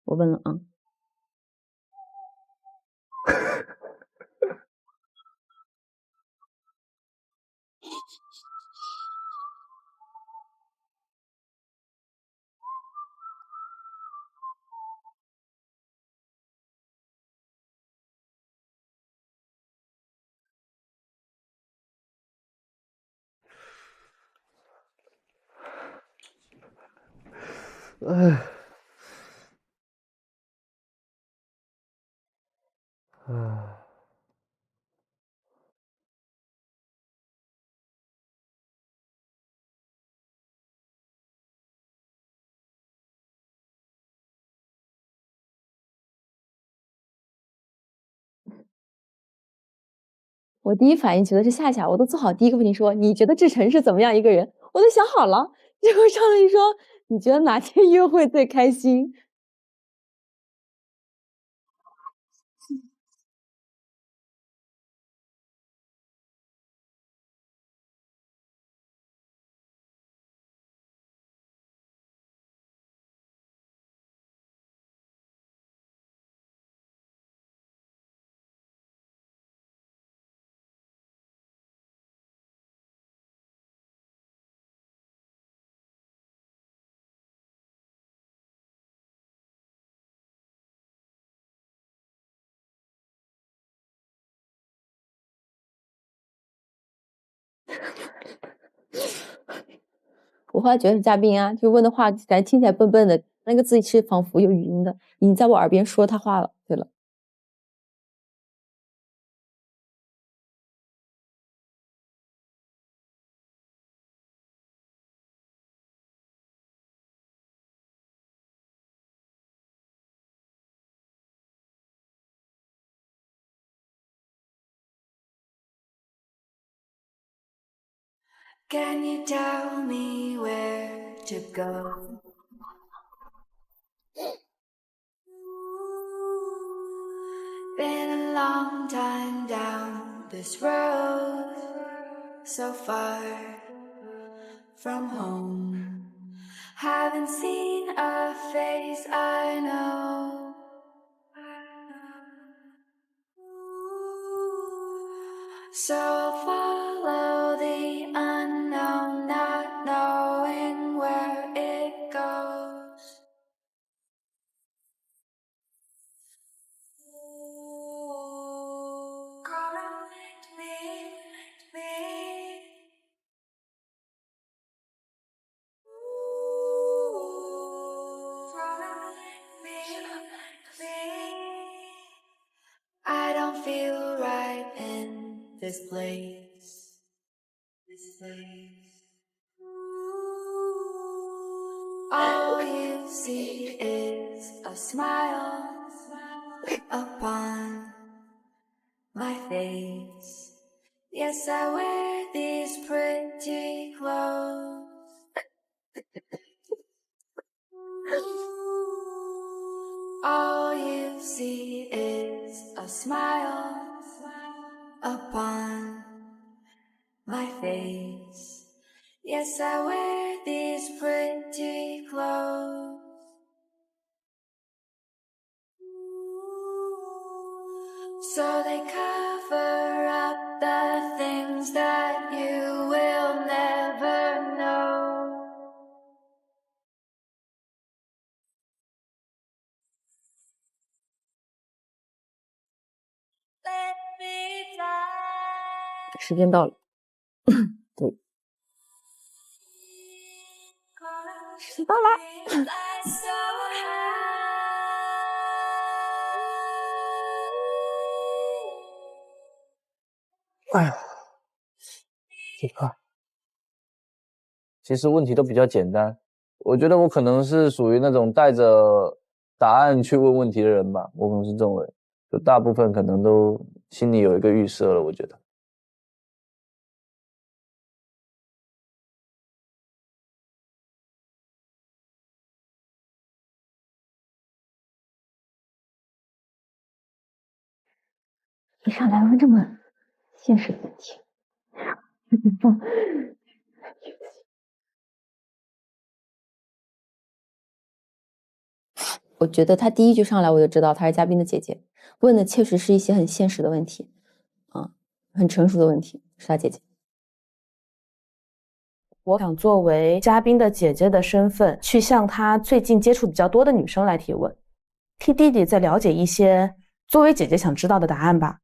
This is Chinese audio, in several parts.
我问了啊。我第一反应觉得是夏夏，我都做好第一个问题说：“你觉得志成是怎么样一个人？”我都想好了，结果上来一说：“你觉得哪天约会最开心？”我后来觉得是嘉宾啊，就问的话感觉听起来笨笨的，那个字是仿佛有语音的，已经在我耳边说他话了。对了。Can you tell me where to go? Been a long time down this road, so far from home. Haven't seen a face I know. So follow the unknown, not knowing where it goes. Correct me. I don't feel right in this place. All you see is a smile upon my face. Yes, I wear these pretty clothes. All you see is a smile upon my face. Yes, I wear these pretty clothes. So they cover up the things that you will never know. Let me fly. 时间到了。对，时间到了。哎呀，这个其实问题都比较简单，我觉得我可能是属于那种带着答案去问问题的人吧，我可能是这种人，就大部分可能都心里有一个预设了，我觉得。一上来问这么现实的问题，有点放。我觉得他第一句上来我就知道他是嘉宾的姐姐，问的确实是一些很现实的问题，很成熟的问题，是他姐姐。我想作为嘉宾的姐姐的身份，去向他最近接触比较多的女生来提问，替弟弟再了解一些作为姐姐想知道的答案吧。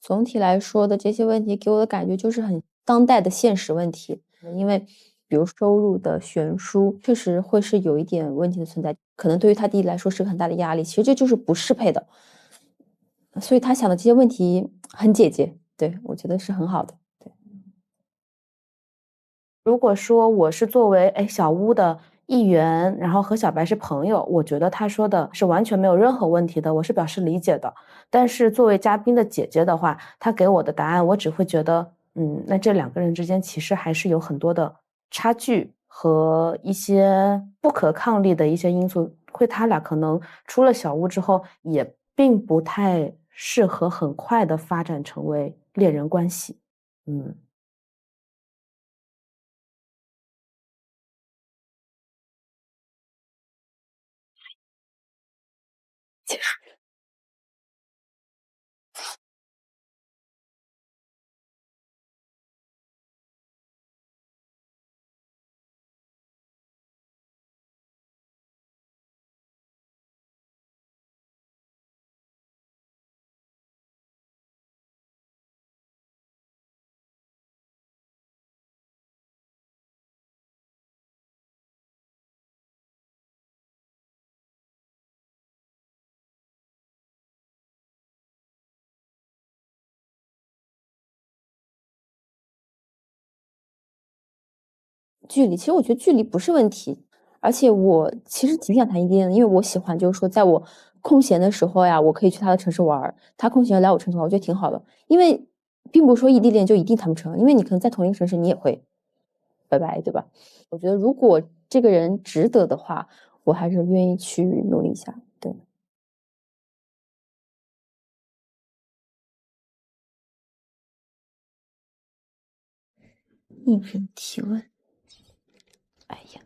总体来说的这些问题给我的感觉就是很当代的现实问题，因为比如收入的悬殊，确实会是有一点问题的存在，可能对于他弟弟来说是个很大的压力，其实这就是不适配的，所以他想的这些问题很姐姐，对，我觉得是很好的。如果说我是作为小屋的一员，然后和小白是朋友，我觉得他说的是完全没有任何问题的，我是表示理解的。但是作为嘉宾的姐姐的话，他给我的答案，我只会觉得，那这两个人之间其实还是有很多的差距和一些不可抗力的一些因素，他俩可能出了小屋之后，也并不太适合很快的发展成为恋人关系。结束。距离，其实我觉得距离不是问题，而且我其实挺想谈异地恋的，因为我喜欢就是说在我空闲的时候呀，我可以去他的城市玩，他空闲来我城市玩，我觉得挺好的。因为并不是说异地恋就一定谈不成，因为你可能在同一个城市你也会拜拜，对吧？我觉得如果这个人值得的话，我还是愿意去努力一下，对。应聘提问，哎呀。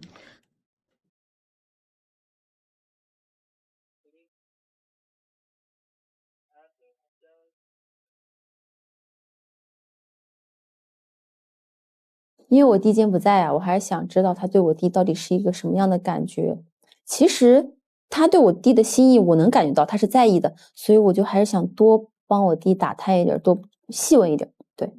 因为我弟今天不在啊，我还是想知道他对我弟到底是一个什么样的感觉。其实他对我弟的心意我能感觉到，他是在意的，所以我就还是想多帮我弟打探一点，多细问一点，对。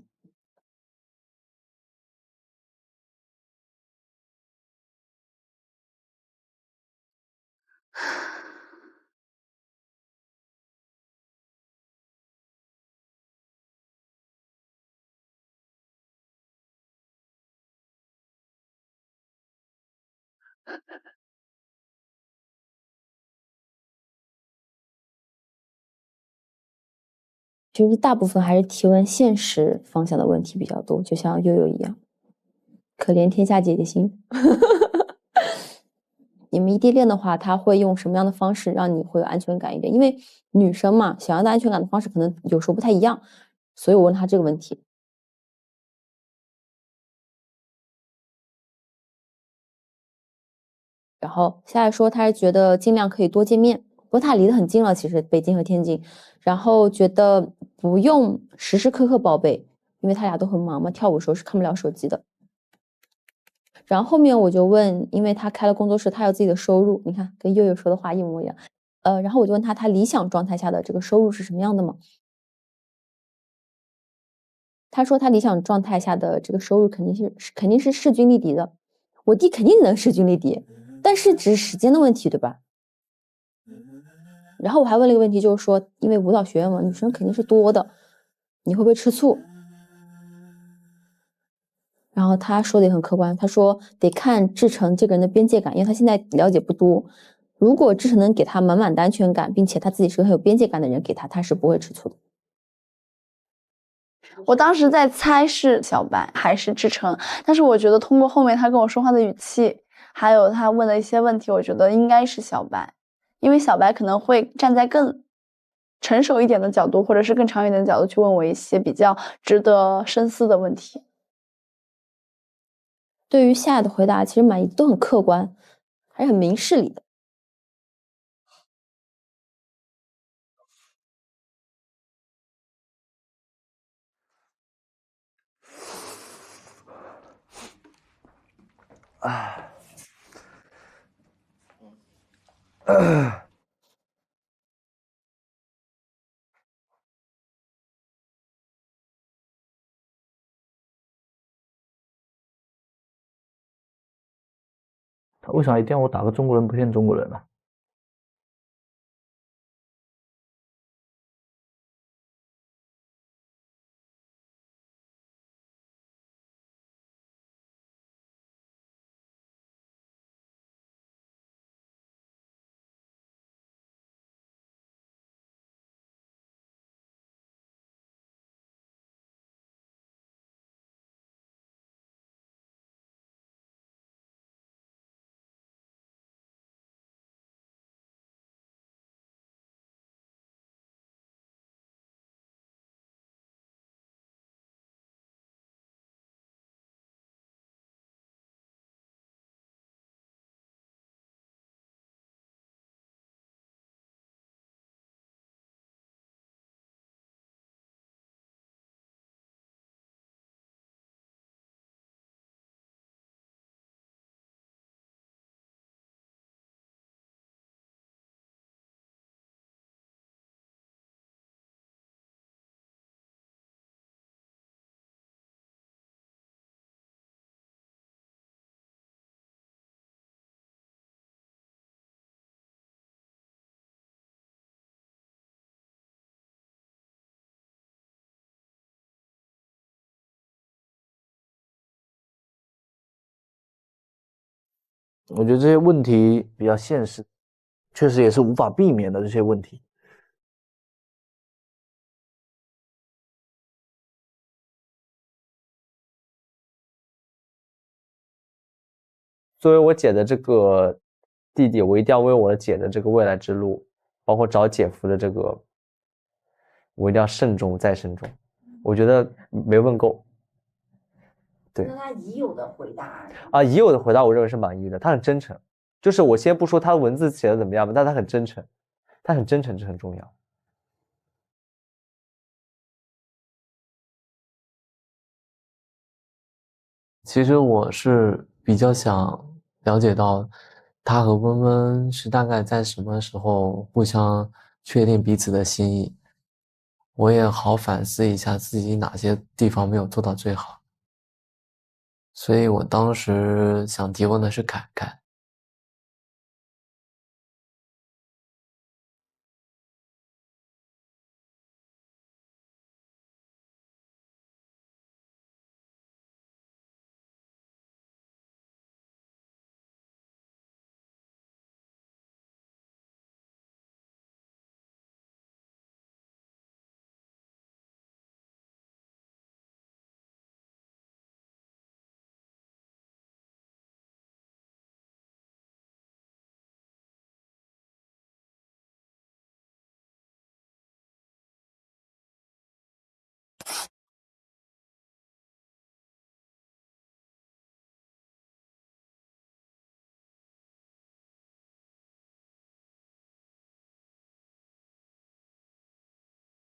就是大部分还是提问现实方向的问题比较多，就像悠悠一样，可怜天下姐姐心。你们异地恋的话，他会用什么样的方式让你会有安全感一点？因为女生嘛，想要的安全感的方式可能有时候不太一样，所以我问他这个问题。然后下来说他是觉得尽量可以多见面，不过他离得很近了，其实北京和天津，然后觉得不用时时刻刻报备，因为他俩都很忙嘛，跳舞的时候是看不了手机的。然后后面我就问，因为他开了工作室，他有自己的收入，你看跟悠悠说的话一模一样。然后我就问他，他理想状态下的这个收入是什么样的嘛？他说他理想状态下的这个收入肯定是势均力敌的，我弟肯定能势均力敌，但是只是时间的问题，对吧？然后我还问了一个问题，就是说，因为舞蹈学院嘛，女生肯定是多的，你会不会吃醋？然后他说的也很客观，他说得看志成这个人的边界感，因为他现在了解不多。如果志成能给他满满的安全感，并且他自己是个很有边界感的人，给他，他是不会吃醋的。我当时在猜是小白还是志成，但是我觉得通过后面他跟我说话的语气，还有他问的一些问题，我觉得应该是小白，因为小白可能会站在更成熟一点的角度，或者是更长远的角度去问我一些比较值得深思的问题。对于夏的回答，其实满意都很客观，还是很明事理的。他为啥一定要我打个中国人不骗中国人呢？我觉得这些问题比较现实，确实也是无法避免的这些问题。作为我姐的这个弟弟，我一定要为我的姐的这个未来之路，包括找姐夫的这个，我一定要慎重再慎重。我觉得没问够。对。那他已有的回答啊，已有的回答我认为是满意的，他很真诚。就是我先不说他文字写的怎么样吧，但他很真诚，他很真诚，这很重要。其实我是比较想了解到，他和温温是大概在什么时候互相确定彼此的心意，我也好反思一下自己哪些地方没有做到最好。所以我当时想提问的是凯凯。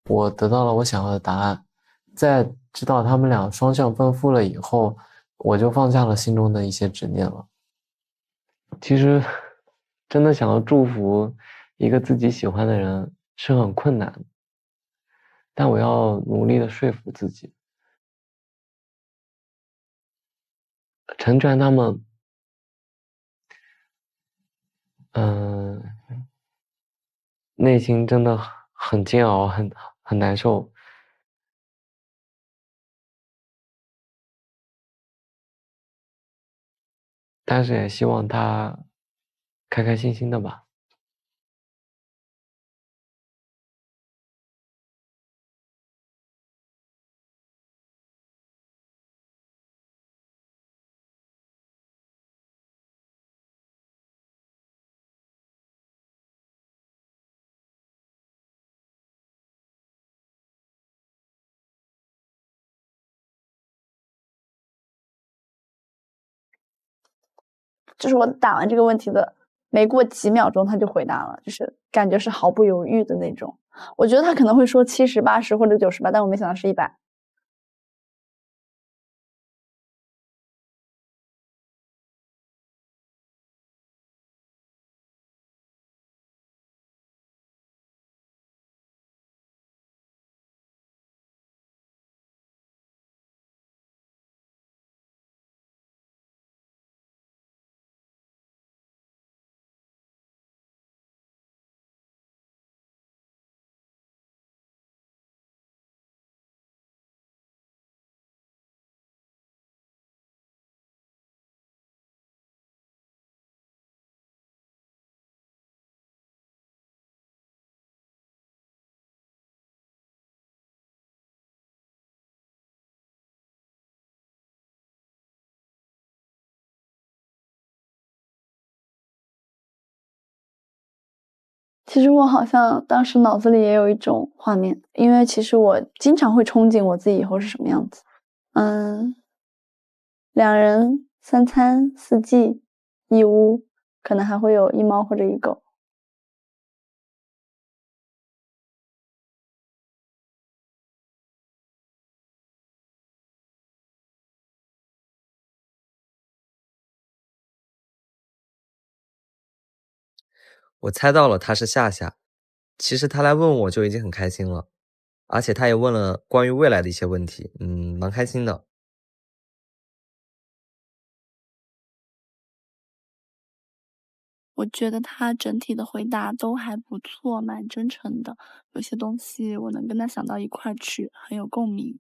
我得到了我想要的答案，在知道他们俩双向奔赴了以后，我就放下了心中的一些执念了。其实，真的想要祝福一个自己喜欢的人是很困难的，但我要努力的说服自己。陈传他们，内心真的很煎熬，很难受。但是也希望他开开心心的吧。就是我打完这个问题的没过几秒钟他就回答了，就是感觉是毫不犹豫的那种。我觉得他可能会说70、80或者98，但我没想到是100。其实我好像当时脑子里也有一种画面，因为其实我经常会憧憬我自己以后是什么样子。2人3餐4季1屋，可能还会有1猫或者1狗。我猜到了他是夏夏，其实他来问我就已经很开心了，而且他也问了关于未来的一些问题，蛮开心的。我觉得他整体的回答都还不错，蛮真诚的，有些东西我能跟他想到一块儿去，很有共鸣。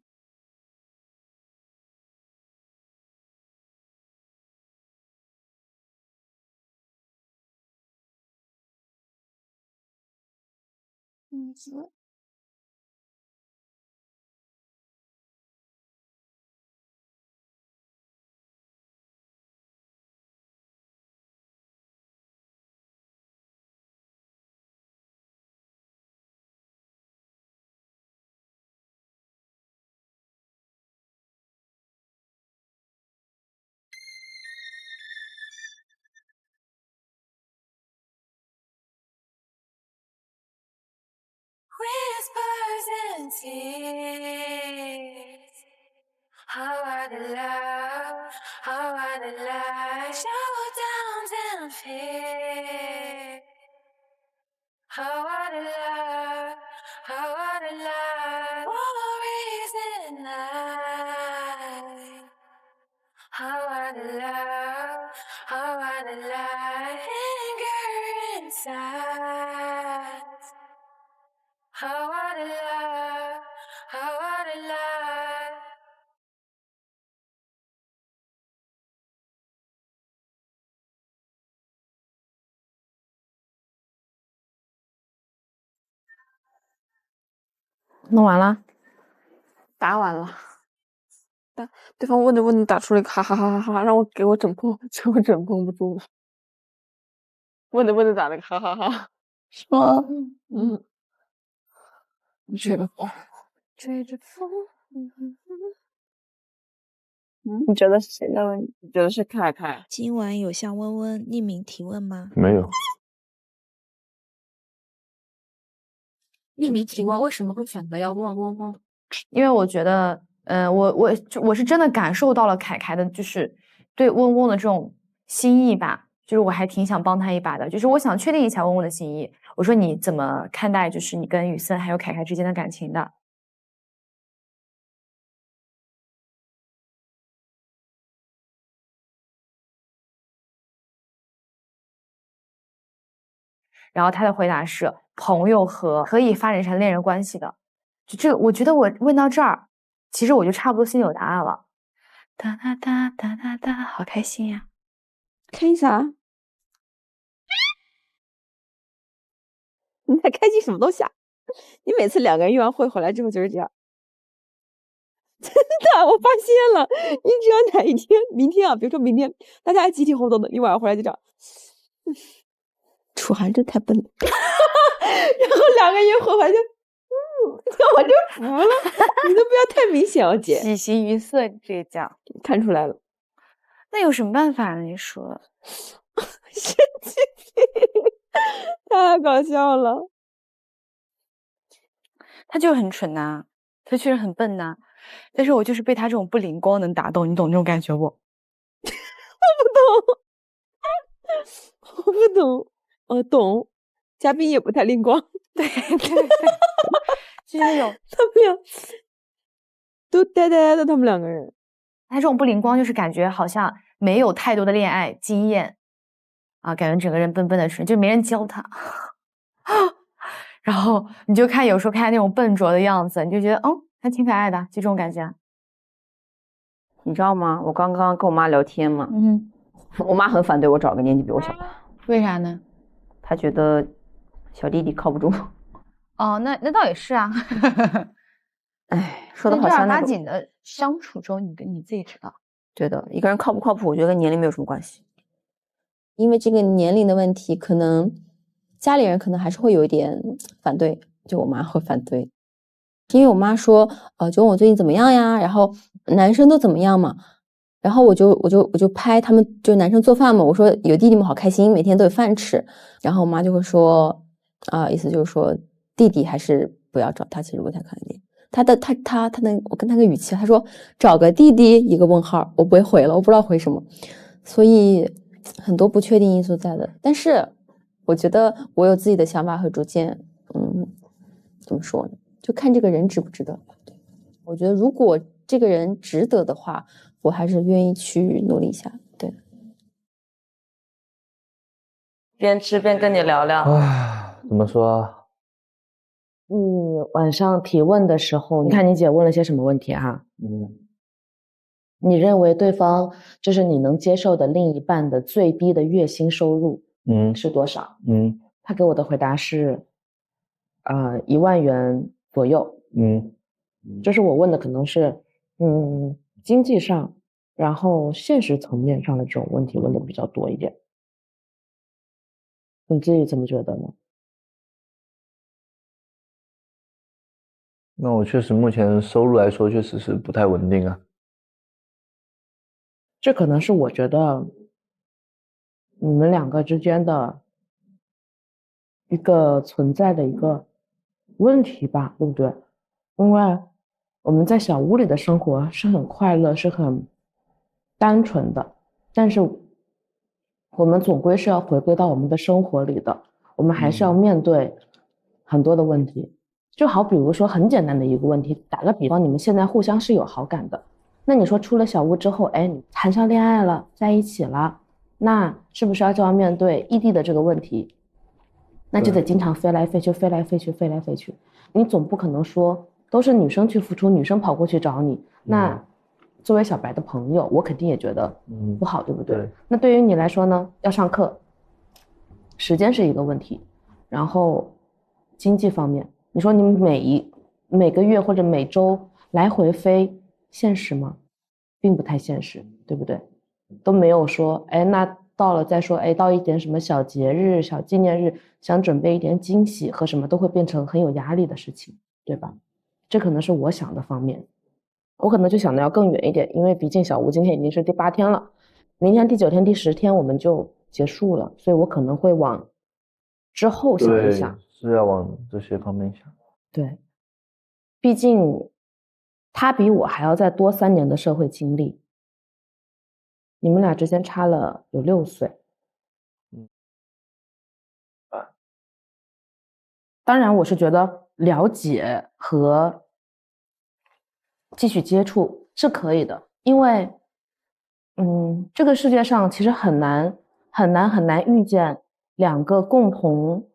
Whispers and tears. How are the love? How are the lies? Showdowns and fear. How are the love? How are the lies? Worries and night. How are the love? How are the lies? Anger inside. How are the love? How are the lies? 弄完了，答完了。但对方问着问着打出了一个哈哈哈哈哈，让我给我整绷，结果整绷不住了。问着问着打了个哈哈哈，是吗？吹着风，吹着风。你觉得是谁在问你？你觉得是凯凯？今晚有向温温匿名提问吗？没有。匿名提问为什么会选择要问温温？因为我觉得，我是真的感受到了凯凯的，就是对温温的这种心意吧，就是我还挺想帮他一把的，就是我想确定一下温温的心意。我说你怎么看待就是你跟雨森还有凯凯之间的感情的？然后他的回答是朋友和可以发展成恋人关系的。就这个，我觉得我问到这儿，其实我就差不多心里有答案了。哒哒哒哒哒哒，好开心呀！开心啥？你在开心什么东西啊？你每次两个人约完会回来之后就是这样。真的，我发现了，你只要哪一天，明天啊，比如说明天大家集体活动的，你晚上回来就这样，楚涵真太笨了，然后两个人约会回来就，我就服了，你都不要太明显哦，姐，喜形于色，这叫看出来了，那有什么办法呢？你说，神经病，太搞笑了。他就是很蠢呐、他确实很笨呐、但是我就是被他这种不灵光能打动，你懂这种感觉不？我不懂，我懂，嘉宾也不太灵光，对对对，就是那种他们俩都呆呆的，他们两个人。他这种不灵光，就是感觉好像没有太多的恋爱经验啊，感觉整个人笨笨的蠢，就没人教他。然后你就看有时候看他那种笨拙的样子，你就觉得还挺可爱的，就这种感觉。你知道吗？我刚刚跟我妈聊天嘛，我妈很反对我找个年纪比我小的，为啥呢？她觉得小弟弟靠不住。哦，那倒也是啊。哎，说的好正儿像那种。八经的相处中，你自己知道。对的，一个人靠不靠谱，我觉得跟年龄没有什么关系。因为这个年龄的问题，可能家里人可能还是会有一点反对，就我妈会反对，因为我妈说，就问我最近怎么样呀，然后男生都怎么样嘛，然后我就拍他们，就男生做饭嘛，我说有弟弟们好开心，每天都有饭吃，然后我妈就会说，意思就是说弟弟还是不要找，他其实不太可能。他我跟他个语气，他说找个弟弟一个问号，我不会回了，我不知道回什么，所以很多不确定因素在的。但是我觉得我有自己的想法和主见，怎么说呢？就看这个人值不值得。我觉得如果这个人值得的话，我还是愿意去努力一下。对，边吃边跟你聊聊。怎么说？晚上提问的时候，你看你姐问了些什么问题哈？你认为对方就是你能接受的另一半的最低的月薪收入，是多少？他给我的回答是，1万元左右。就是我问的可能是，经济上，然后现实层面上的这种问题问的比较多一点。你自己怎么觉得呢？那我确实目前收入来说，确实是不太稳定啊。这可能是我觉得你们两个之间的一个存在的一个问题吧，对不对？因为我们在小屋里的生活是很快乐，是很单纯的，但是我们总归是要回归到我们的生活里的，我们还是要面对很多的问题。就好比如说很简单的一个问题，打个比方，你们现在互相是有好感的，那你说出了小屋之后，你谈上恋爱了，在一起了，那是不是就要面对异地的这个问题？那就得经常飞来飞去，飞来飞去，飞来飞去。你总不可能说都是女生去付出，女生跑过去找你。那作为小白的朋友，我肯定也觉得不好，对不对？那对于你来说呢？要上课，时间是一个问题，然后经济方面，你说你每个月或者每周来回飞，现实吗？并不太现实，对不对？都没有说，那到了再说，到一点什么小节日、小纪念日，想准备一点惊喜和什么，都会变成很有压力的事情，对吧？这可能是我想的方面，我可能就想的要更远一点，因为毕竟小吴今天已经是第8天了，明天第9天、第10天我们就结束了，所以我可能会往之后想一想，是要往这些方面想。对，毕竟他比我还要再多3年的社会经历，你们俩之间差了有6岁。当然我是觉得了解和继续接触是可以的，因为这个世界上其实很难遇见2个共同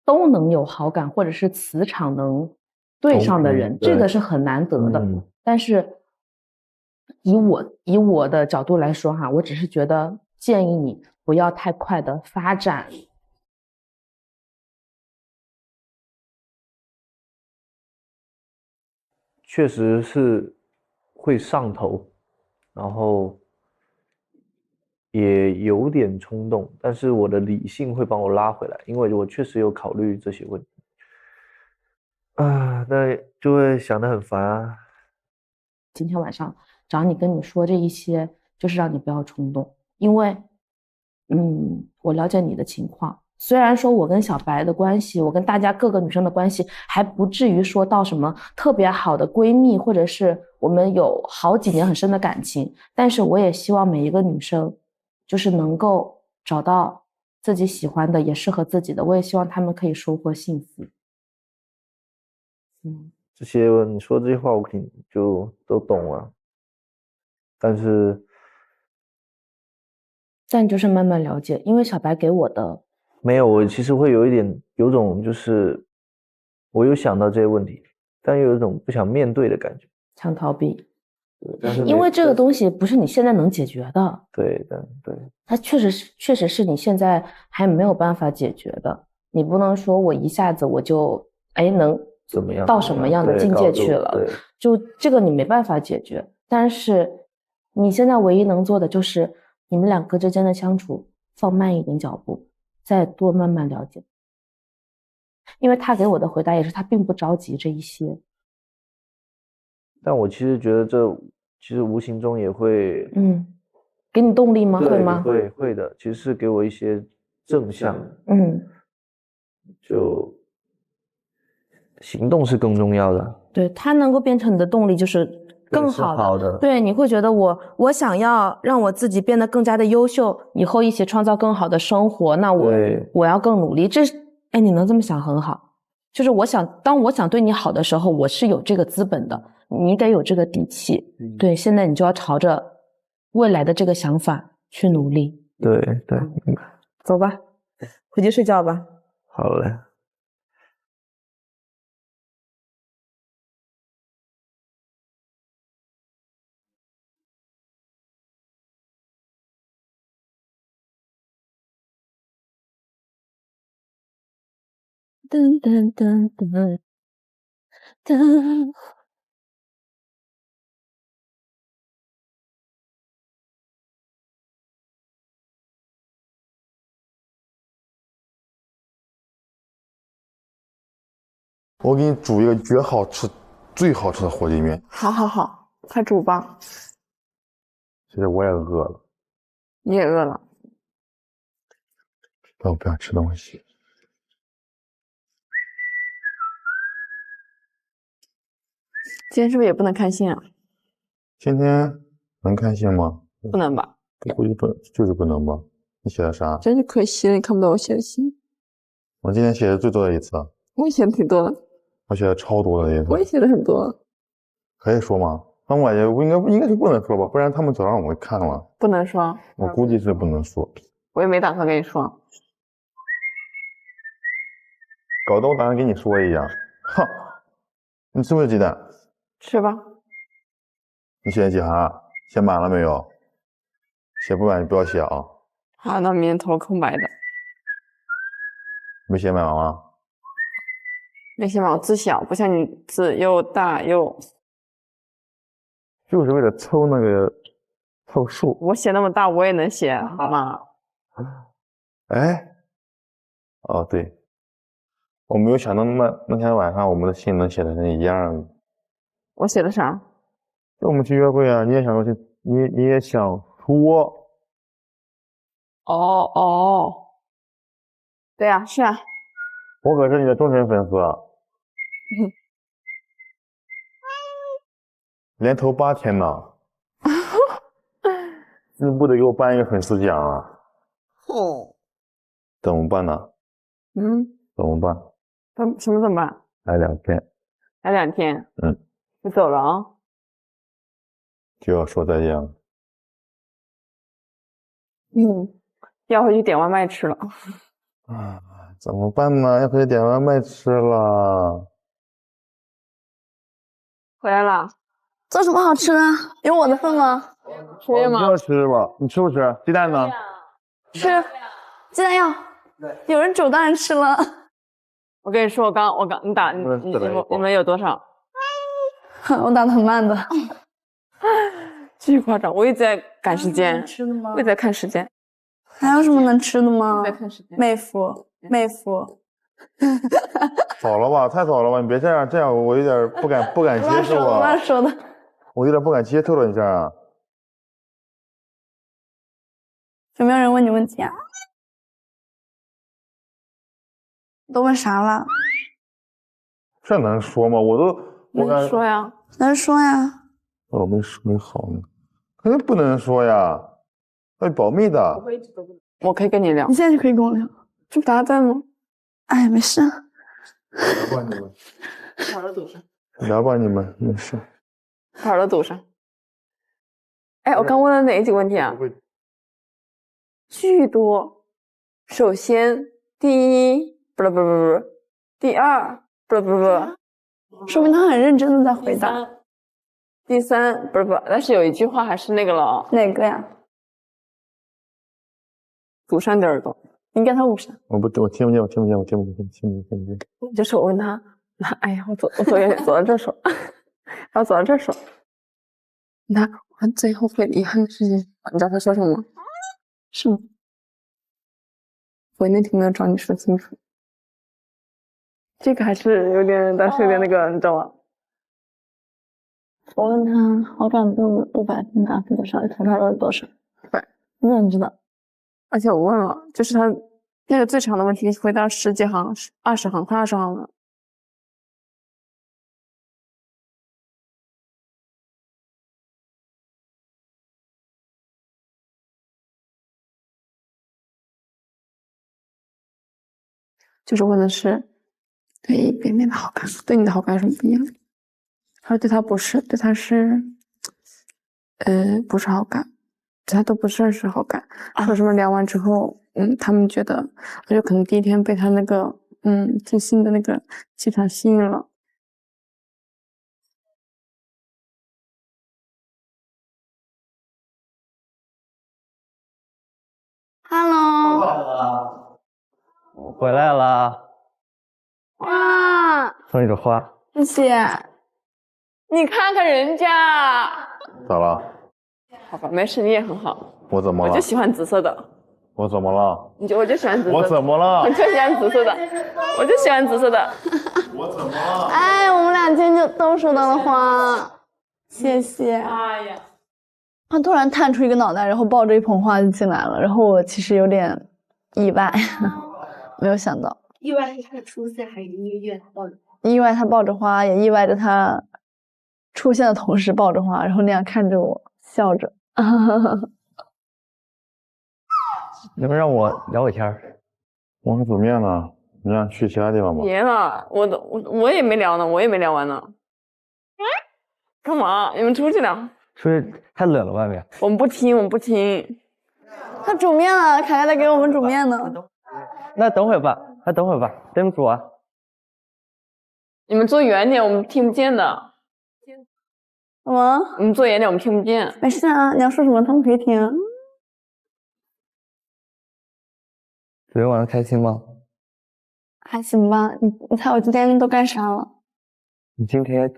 都能有好感或者是磁场能对上的人，这个是很难得的。但是以我的角度来说哈，我只是觉得建议你不要太快的发展。确实是会上头，然后也有点冲动，但是我的理性会帮我拉回来，因为我确实有考虑这些问题啊，那就会想得很烦啊。今天晚上找你跟你说这一些，就是让你不要冲动，因为，我了解你的情况。虽然说我跟小白的关系，我跟大家各个女生的关系还不至于说到什么特别好的闺蜜，或者是我们有好几年很深的感情，但是我也希望每一个女生就是能够找到自己喜欢的，也适合自己的，我也希望她们可以收获幸福。这些你说这些话我肯定就都懂了，但就是慢慢了解，因为小白给我的没有，我其实会有种就是我有想到这些问题，但又有一种不想面对的感觉，想逃避。但是因为这个东西不是你现在能解决的。对，它确实是你现在还没有办法解决的。你不能说我一下子我就能怎么样到什么样的境界去了，就这个你没办法解决。但是你现在唯一能做的就是你们两个之间的相处放慢一点脚步，再多慢慢了解。因为他给我的回答也是他并不着急这一些。但我其实觉得这其实无形中也会给你动力吗？对会吗？会的，其实是给我一些正向。就行动是更重要的。对，它能够变成你的动力，就是更好的。对，你会觉得我想要让我自己变得更加的优秀，以后一起创造更好的生活，那我要更努力。你能这么想很好。就是当我想对你好的时候，我是有这个资本的，你得有这个底气。对，现在你就要朝着未来的这个想法去努力。对，走吧，回去睡觉吧。好嘞。噔噔噔噔噔。我给你煮一个绝好吃、最好吃的火鸡面。好，快煮吧。其实我也饿了。你也饿了？我不想吃东西。今天是不是也不能看信啊？今天能看信吗？不能吧？我估计就是不能吧。你写的啥？真是可惜了，你看不到我写的信。我今天写的最多的一次。我也写的挺多的。我写的超多的一次。我也写的很多。可以说吗？但我感觉应该是不能说吧，不然他们早让我看了。不能说。我估计是不能说。我也没打算跟你说。搞得我打算跟你说一样。哼，你吃不吃鸡蛋？吃吧。你写几行？写满了没有？写不满你不要写啊。好，那明天投空白的。没写满吗？没写满，我字小，不像你字又大又。就是为了凑那个凑数。我写那么大，我也能写，好吗？哎，哦对，我没有想到那天晚上我们的信能写的跟一样。我写的啥？就我们去约会啊，你也想说去，你也想说。哦，对啊，是啊。我可是你的忠实粉丝啊。连投8天呢。你不得给我颁一个粉丝奖啊？怎么办呢？怎么办？什么怎么办？来2天。来2天。就走了啊？就要说再见了。要回去点外卖吃了。怎么办呢？要回去点外卖吃了。回来了。做什么好吃的？有我的份吗？吃吗？不要吃吧？你吃不吃？鸡蛋呢？吃鸡蛋药，有人煮当然吃了。我跟你说，我刚你打你们有多少？我打的很慢的，巨夸张！我一直在赶时间，我一直在看时间。还有什么能吃的吗？在看时间。妹夫，早了吧，太早了吧，你别这样我有点不敢接受啊。乱说的。我有点不敢接受了，你这样。有没有人问你问题啊？都问啥了？这能说吗？能说呀。能说呀。我没好呢，肯定不能说呀，要保密的。我可以跟你聊。你现在就可以跟我聊。这不打在吗？哎，没事。聊吧你们。跑了堵上。聊吧你们，没事。跑了堵上。哎，我刚问了哪几个问题啊？巨多。首先，第一，不，第二，不，说明他很认真的在回答。第三，不，但是有一句话还是那个了。哪个呀？堵上的耳朵。你给他捂上。我听不见。就是我问他，哎呀，我走到这手，然后走到这手，我最后悔的遗憾的事情，你知道他说什么吗？是吗？我那天没有找你说清楚，这个还是有点，当时有点那个，你知道吗？我问他好感度500分，打分多少？投票是多少？100。你怎么知道？而且我问了，就是他那个最长的问题回答10几行，20行，快20行了。就是问的是对北妹的好感，对你的好感有什么不一样？他说对他不是，对他是，不是好感，对他都不算是好感。说什么聊完之后，他们觉得，我觉得可能第一天被他那个，自信的那个气场吸引了。Hello。我回来了。哇！送你朵花。谢谢。你看看人家。咋了？好吧，没事，你也很好。我怎么了？我就喜欢紫色的。我怎么了？我就喜欢紫色的。我怎么了？我就喜欢紫色的。我就喜欢紫色的。我怎么了？哎，我们俩今天就都收到了花，谢谢。哎呀。他突然探出一个脑袋，然后抱着一捧花就进来了，然后我其实有点意外，没有想到。意外是他的出现，还是意外他抱着？意外他抱着花，也意外着他出现的同时抱着花，然后那样看着我笑着。能不能让我聊会天儿？我还煮面呢，你让去其他地方吧。别了，我也没聊呢，我也没聊完呢。干嘛？你们出去聊。出去太冷了，外面。我们不听。他煮面了，凯凯在给我们煮面呢。那等会儿吧，等煮啊。你们坐远点，我们听不见的。什么？你们坐远点，我们听不见。没事啊，你要说什么他们可以听。昨天晚上开心吗？还行吧，你猜我今天都干啥了？你今天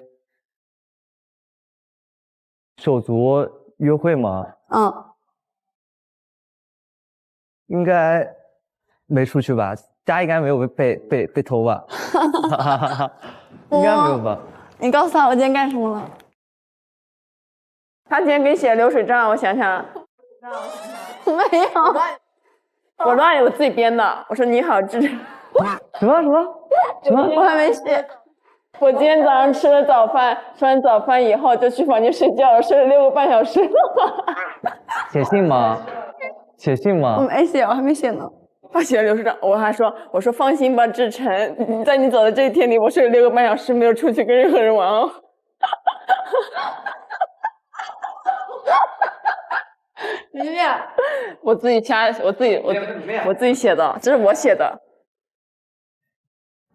手足约会吗？应该没出去吧？家应该没有被偷吧？应该没有吧？你告诉他我今天干什么了？他今天给你写流水账，我想想。没有。我乱，我自己编的。我说你好，这什么？我还没写。我今天早上吃了早饭，吃完早饭以后就去房间睡觉了，睡了6个半小时。写信吗？我没写，我还没写呢。他写了流水账，我说放心吧，志成，在你走的这一天里，我睡了6个半小时，没有出去跟任何人玩哦。明明，我自己写的，这是我写的。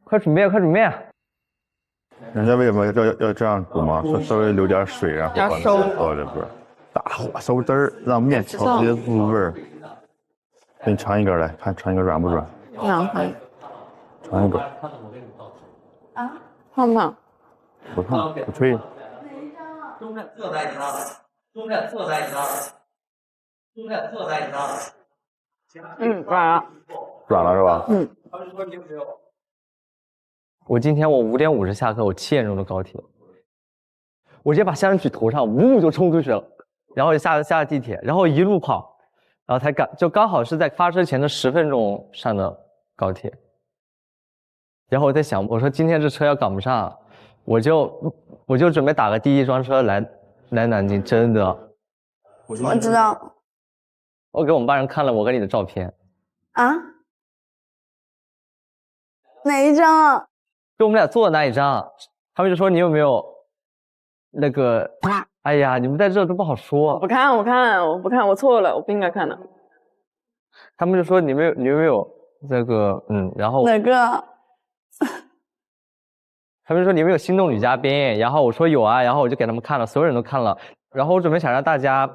快煮面！人家为什么要这样煮吗？稍微留点水，然后要收到这边，大火收汁儿，让面条直接入味儿。给你尝一根来，看尝一根软不软？两盘尝一根。啊？胖胖？不烫，不吹。软了。软了是吧？我今天我5:50下课，我7点钟的高铁，我直接把香烟举头上，呜就冲出去了，然后就下了地铁，然后一路跑，然后才就刚好是在发车前的10分钟上的高铁。然后我在想，我说今天这车要赶不上，我就准备打个滴滴专车来南京，真的。我知道。我给我们班人看了我跟你的照片。啊？哪一张？就我们俩坐的那一张，他们就说你有没有那个？哎呀，你们在这都不好说。我不看，我错了，我不应该看的。他们就说你有没有那个然后哪个？他们说你有没有心动女嘉宾？然后我说有啊，然后我就给他们看了，所有人都看了。然后我准备想让大家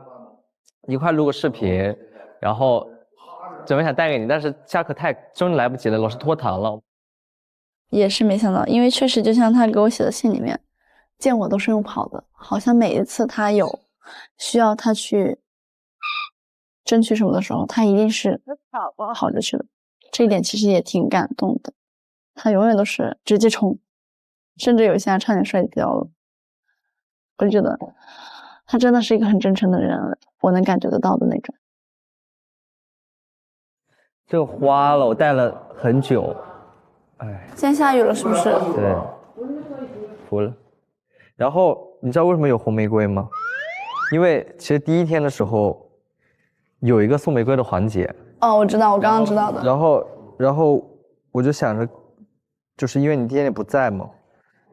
一块录个视频，然后准备想带给你，但是下课真的来不及了，老师拖堂了。也是没想到，因为确实就像他给我写的信里面，见我都是用跑的，好像每一次他有需要他去争取什么的时候，他一定是跑着去的。这一点其实也挺感动的，他永远都是直接冲，甚至有一些还差点摔跤了。我就觉得他真的是一个很真诚的人，我能感觉得到的那种。这个花了，我戴了很久，哎。今天下雨了是不是？对，服了。然后你知道为什么有红玫瑰吗？因为其实第一天的时候有一个送玫瑰的环节。哦，我知道，我刚刚知道的。然后我就想着，就是因为你第一天也不在嘛，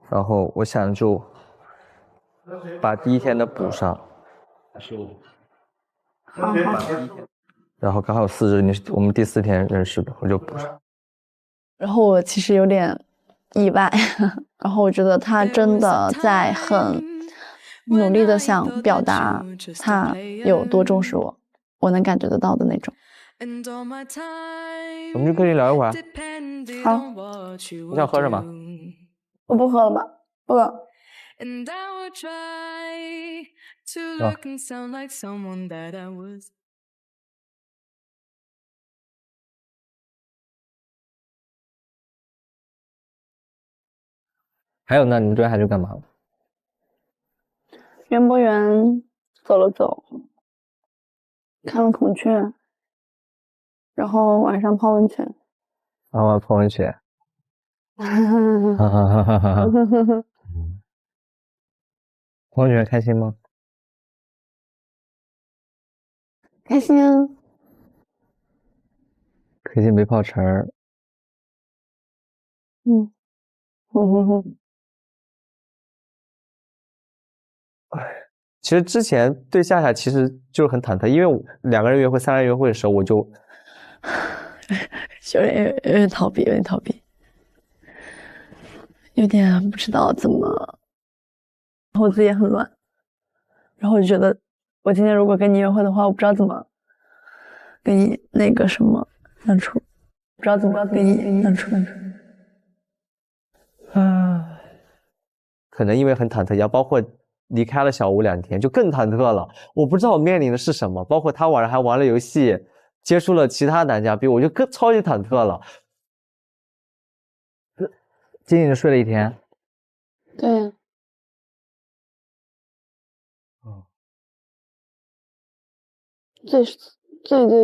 然后我想就把第一天的补上。好。然后刚好4日，我们第4天认识的，我就补上。然后我其实有点意外，然后我觉得他真的在很努力的想表达他有多重视我，我能感觉得到的那种。我们去客厅聊一会儿。好。你想喝什么？我不喝了吧，不了。还有呢？你们昨天还去干嘛？园博园走了走，看了孔雀，然后晚上泡温泉。泡温泉。泡温泉开心吗？开心啊。可惜没泡成儿。其实之前对夏夏其实就是很忐忑，因为2个人约会、3人约会的时候，我就有点逃避，有点不知道怎么，然后我自己也很乱，然后我就觉得我今天如果跟你约会的话，我不知道怎么跟你那个什么相处，不知道怎么跟你相处。可能因为很忐忑，也包括离开了小屋2天，就更忐忑了。我不知道我面临的是什么，包括他晚上还玩了游戏，接触了其他男嘉宾，我就更超级忐忑了。今天就睡了1天。对。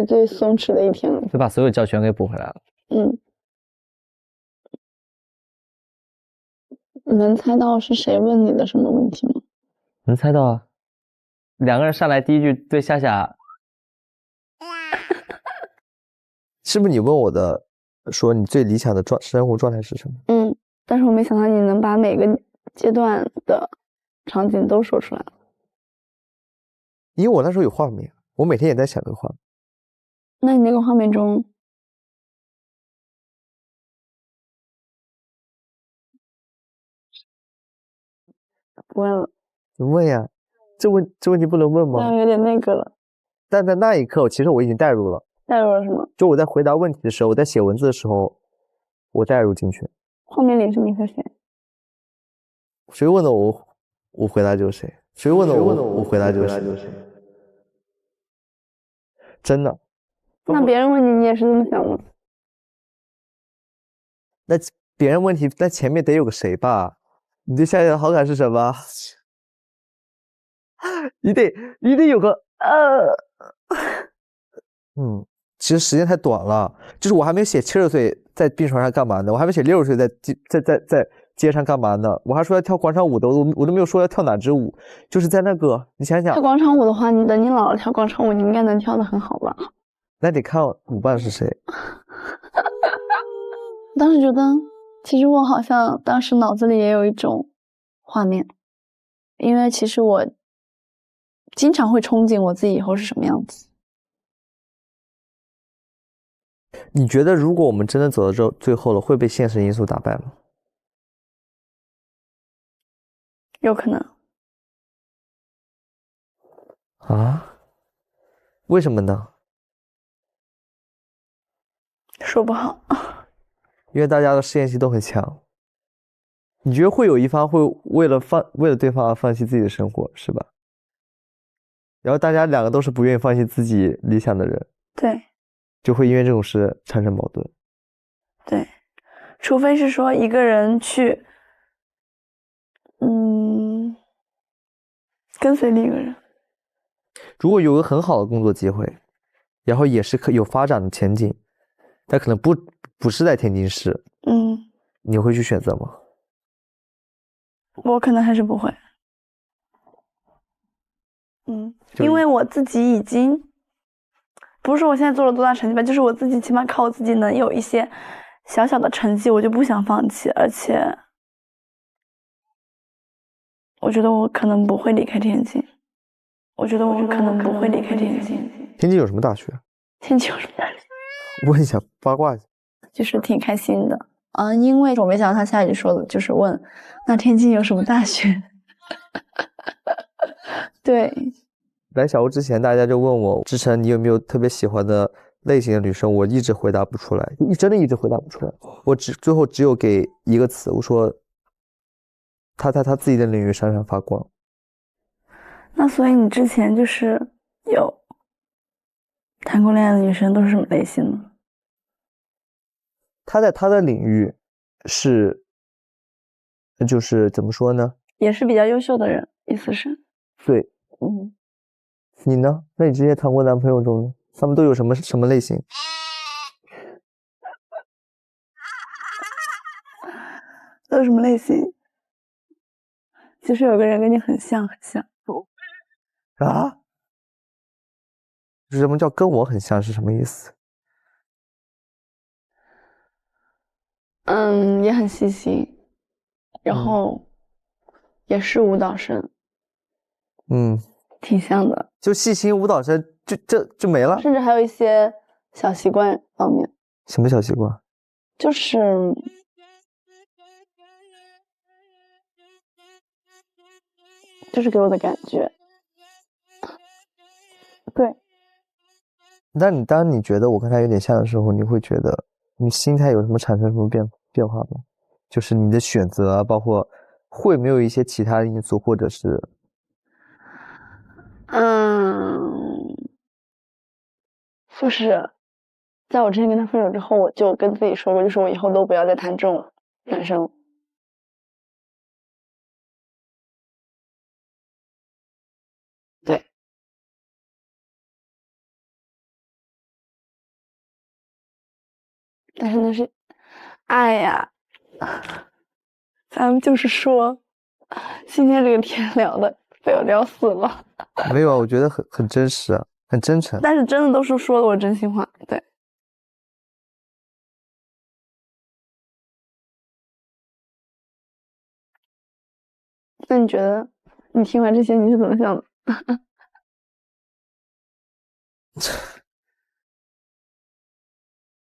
最松弛的1天了，就把所有觉全给补回来了。你能猜到是谁问你的什么问题吗？能猜到啊。2个人上来第一句对夏夏，是不是你问我的，说你最理想的生活状态是什么？但是我没想到你能把每个阶段的场景都说出来。因为我那时候有画面，我每天也在想这个画面。那你那个画面中，不问了。你问呀，这问题不能问吗？那有点那个了。但在那一刻，其实我已经代入了。代入了什么？就我在回答问题的时候，我在写文字的时候，我代入进去。画面里是你和谁？谁问的我回答就是谁。谁问的我回答就是谁。真的。那别人问你，你也是这么想吗？那别人问题，那前面得有个谁吧？你对夏夏的好感是什么？你得有个其实时间太短了，就是我还没有写70岁在病床上干嘛呢，我还没写60岁在街上干嘛呢，我还说要跳广场舞的，我都没有说要跳哪支舞，就是在那个你想想，跳广场舞的话，你等你老了跳广场舞，你应该能跳得很好吧？那得看舞伴是谁。当时觉得，其实我好像当时脑子里也有一种画面，因为其实我经常会憧憬我自己以后是什么样子。你觉得如果我们真的走到最后了，会被现实因素打败吗？有可能。啊？为什么呢？说不好。因为大家的适应性都很强。你觉得会有一方会为了对方而放弃自己的生活，是吧？然后大家两个都是不愿意放弃自己理想的人，对，就会因为这种事产生矛盾。对，除非是说一个人去，跟随另一个人。如果有个很好的工作机会，然后也是有发展的前景，但可能不是在天津市，你会去选择吗？我可能还是不会。因为我自己已经不是说我现在做了多大成绩吧，就是我自己起码靠我自己能有一些小小的成绩，我就不想放弃，而且我觉得我可能不会离开天津。天津有什么大学？天津有什么大学？问一下，八卦一下。就是挺开心的啊，因为我没想到他下一句说的就是问，那天津有什么大学？对。来小屋之前，大家就问我，志成，你有没有特别喜欢的类型的女生？我一直回答不出来，真的一直回答不出来。我最后只有给一个词，我说她在她自己的领域闪闪发光。那所以你之前就是有谈过恋爱的女生都是什么类型呢？她在她的领域是，就是怎么说呢？也是比较优秀的人，意思是？对。你呢？那你之前谈过男朋友中呢？他们都有什么类型？都有什么类型？其实有个人跟你很像。啊？什么叫跟我很像是什么意思？也很细心，然后也是舞蹈生。挺像的，就细心舞蹈生，就没了，甚至还有一些小习惯方面。什么小习惯？就是给我的感觉。对。当你觉得我跟他有点像的时候，你会觉得你心态有什么产生什么变化吗？就是你的选择啊，包括会没有一些其他的因素，或者是。就是在我之前跟他分手之后，我就跟自己说过，就是我以后都不要再谈这种男生了。对。但是那是爱呀，咱们就是说今天这个天聊的被我聊死了。没有啊，我觉得很真实啊，很真诚。但是真的都是说的我真心话。对。那你觉得你听完这些你是怎么想的？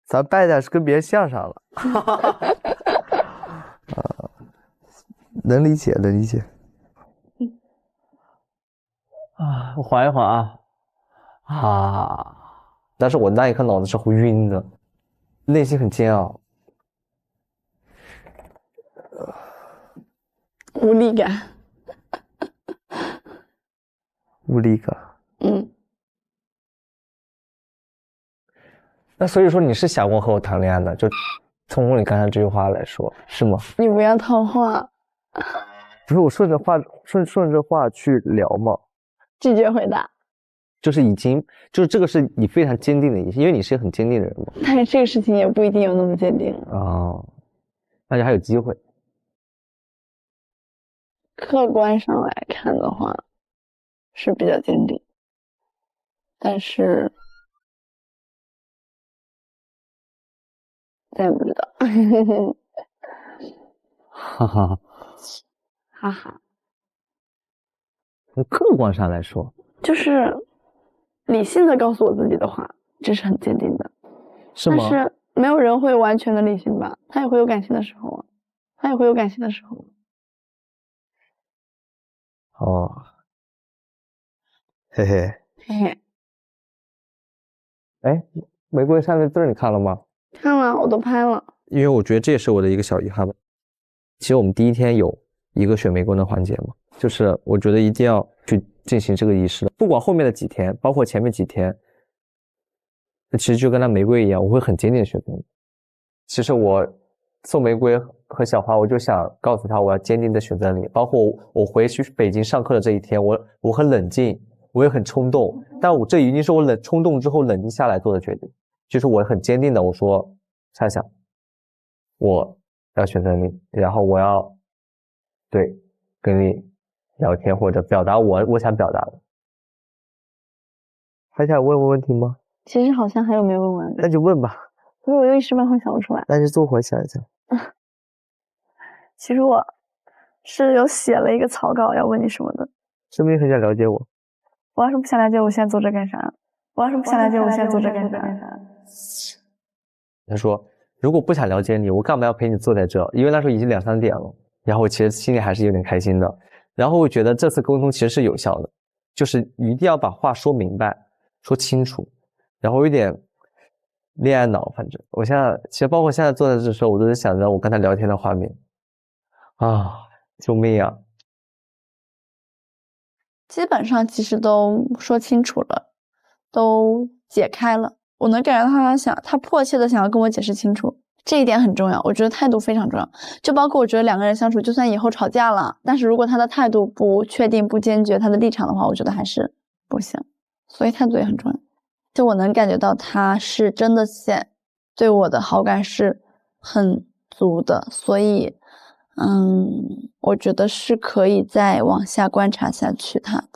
咱败家是跟别人像上了。能理解。我缓一缓啊。但是我那一刻脑子是会晕的，内心很煎熬，无力感。无力感。嗯，那所以说你是想过和我谈恋爱的？就从你刚才这句话来说，是吗？你不要套话。不是我顺着话去聊嘛。拒绝回答。就是这个是你非常坚定的意思，因为你是一个很坚定的人嘛。但是这个事情也不一定有那么坚定。哦，那就还有机会。客观上来看的话，是比较坚定，但是咱也不知道。哈哈，哈哈。从客观上来说，就是理性的告诉我自己的话，这是很坚定的。是吗？但是没有人会完全的理性吧，他也会有感性的时候啊，他也会有感性的时候。哦，嘿嘿嘿嘿。哎，玫瑰上面字你看了吗？看了，我都拍了。因为我觉得这也是我的一个小遗憾吧。其实我们第一天有一个选玫瑰的环节嘛，就是我觉得一定要去进行这个仪式的，不管后面的几天，包括前面几天，其实就跟那玫瑰一样，我会很坚定的选择你。其实我送玫瑰和小花，我就想告诉他我要坚定的选择你。包括我回去北京上课的这一天，我很冷静，我也很冲动，但我这已经是我冲动之后冷静下来做的决定。就是我很坚定的我说，夏夏，我要选择你，然后我要对跟你聊天或者表达我想表达的。还想问问题吗？其实好像还有没问完的。那就问吧。可是我又一时半会想不出来。那就坐会想一想。其实我是有写了一个草稿要问你什么的。是不是很想了解我？我要是不想了解我现在做这干啥？我要是不想了解我现在做这干啥？他说如果不想了解你，我干嘛要陪你坐在这？因为那时候已经2、3点了，然后我其实心里还是有点开心的。然后我觉得这次沟通其实是有效的，就是一定要把话说明白说清楚。然后有点恋爱脑，反正我现在其实包括现在坐在这时候，我都是想着我跟他聊天的画面啊，救命啊！基本上其实都说清楚了，都解开了。我能感觉到他迫切的想要跟我解释清楚，这一点很重要。我觉得态度非常重要，就包括我觉得两个人相处，就算以后吵架了，但是如果他的态度不确定、不坚决，他的立场的话，我觉得还是不行。所以态度也很重要。就我能感觉到他是真的对我的好感是很足的，所以我觉得是可以再往下观察下去他的。